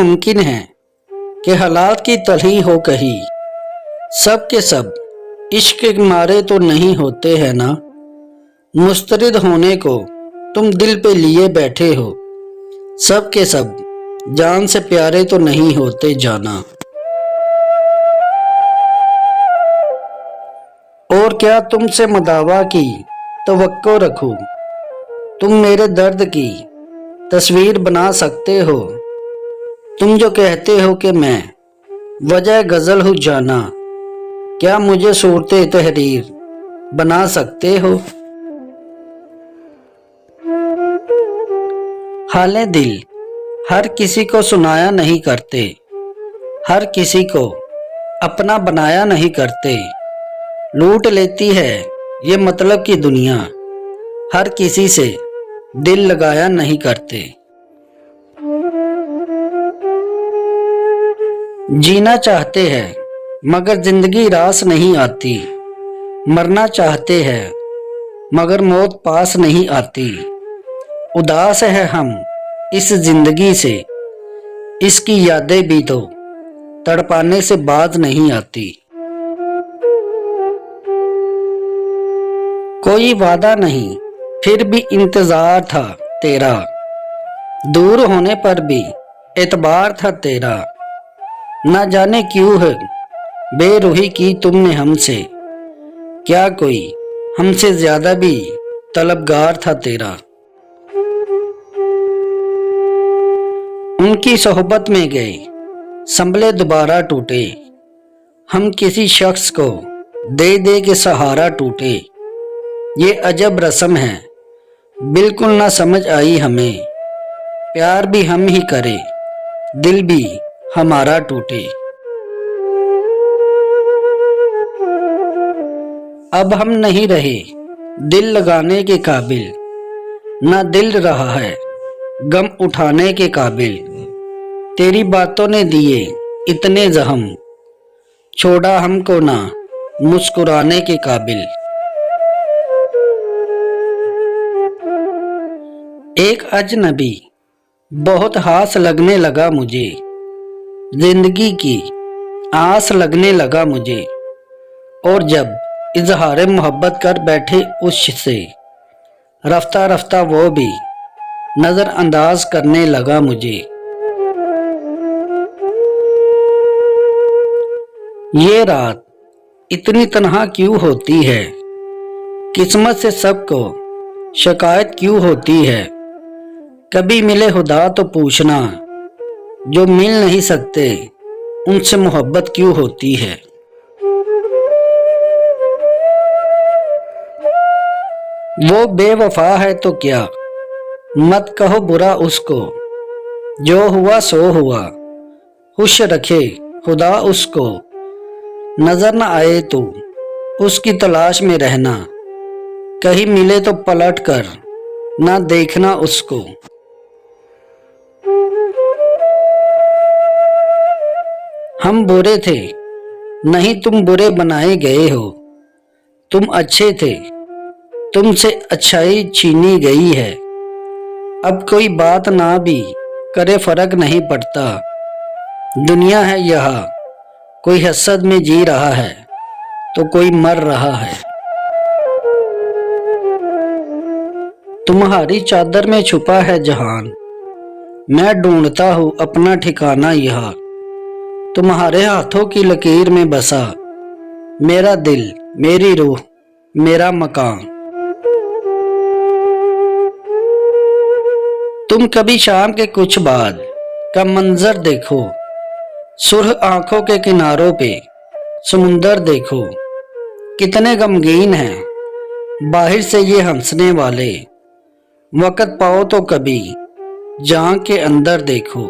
मुमकिन है कि हालात की तलही हो कहीं। सब के सब इश्क के मारे तो नहीं होते हैं ना। मुस्तरिद होने को तुम दिल पे लिए बैठे हो। सब के सब जान से प्यारे तो नहीं होते जाना। और क्या तुमसे मदावा की तवक्को रखूं। तुम मेरे दर्द की तस्वीर बना सकते हो। तुम जो कहते हो कि मैं वजह गजल हूँ जाना, क्या मुझे सूरते तहरीर बना सकते हो। हाले दिल हर किसी को सुनाया नहीं करते, हर किसी को अपना बनाया नहीं करते। लूट लेती है ये मतलब की दुनिया, हर किसी से दिल लगाया नहीं करते। जीना चाहते हैं मगर जिंदगी रास नहीं आती। मरना चाहते हैं मगर मौत पास नहीं आती। उदास है हम इस जिंदगी से, इसकी यादें भी तो तड़पाने से बाज नहीं आती। कोई वादा नहीं फिर भी इंतजार था तेरा, दूर होने पर भी एतबार था तेरा। ना जाने क्यों है बेरुखी की तुमने हमसे, क्या कोई हमसे ज्यादा भी तलबगार था तेरा। उनकी सोहबत में गए संभले दोबारा टूटे, हम किसी शख्स को दे दे के सहारा टूटे। ये अजब रस्म है बिल्कुल ना समझ आई हमें, प्यार भी हम ही करें दिल भी हमारा टूटे। अब हम नहीं रहे दिल लगाने के काबिल, ना दिल रहा है गम उठाने के काबिल। तेरी बातों ने दिए इतने जख्म, छोड़ा हमको ना मुस्कुराने के काबिल। एक अजनबी बहुत हास लगने लगा मुझे, जिंदगी की आस लगने लगा मुझे। और जब इजहार मोहब्बत कर बैठे उससे, रफ्ता रफ्ता वो भी नजरअंदाज करने लगा मुझे। ये रात इतनी तन्हा क्यों होती है, किस्मत से सबको शिकायत क्यों होती है। कभी मिले खुदा तो पूछना, जो मिल नहीं सकते उनसे मोहब्बत क्यों होती है। वो बेवफा है तो क्या, मत कहो बुरा उसको। जो हुआ सो हुआ, खुश रखे खुदा उसको। नजर न आए तो उसकी तलाश में रहना, कहीं मिले तो पलट कर ना देखना उसको। हम बुरे थे नहीं तुम बुरे बनाए गए हो, तुम अच्छे थे तुमसे अच्छाई छीनी गई है। अब कोई बात ना भी करे फर्क नहीं पड़ता, दुनिया है यहाँ कोई हसद में जी रहा है तो कोई मर रहा है। तुम्हारी चादर में छुपा है जहान, मैं ढूंढता हूँ अपना ठिकाना यहाँ। तुम्हारे हाथों की लकीर में बसा मेरा दिल मेरी रूह मेरा मकान। तुम कभी शाम के कुछ बाद का मंजर देखो, सुर्ख आंखों के किनारों पे समुंदर देखो। कितने गमगीन हैं बाहर से ये हंसने वाले, वक़्त पाओ तो कभी जान के अंदर देखो।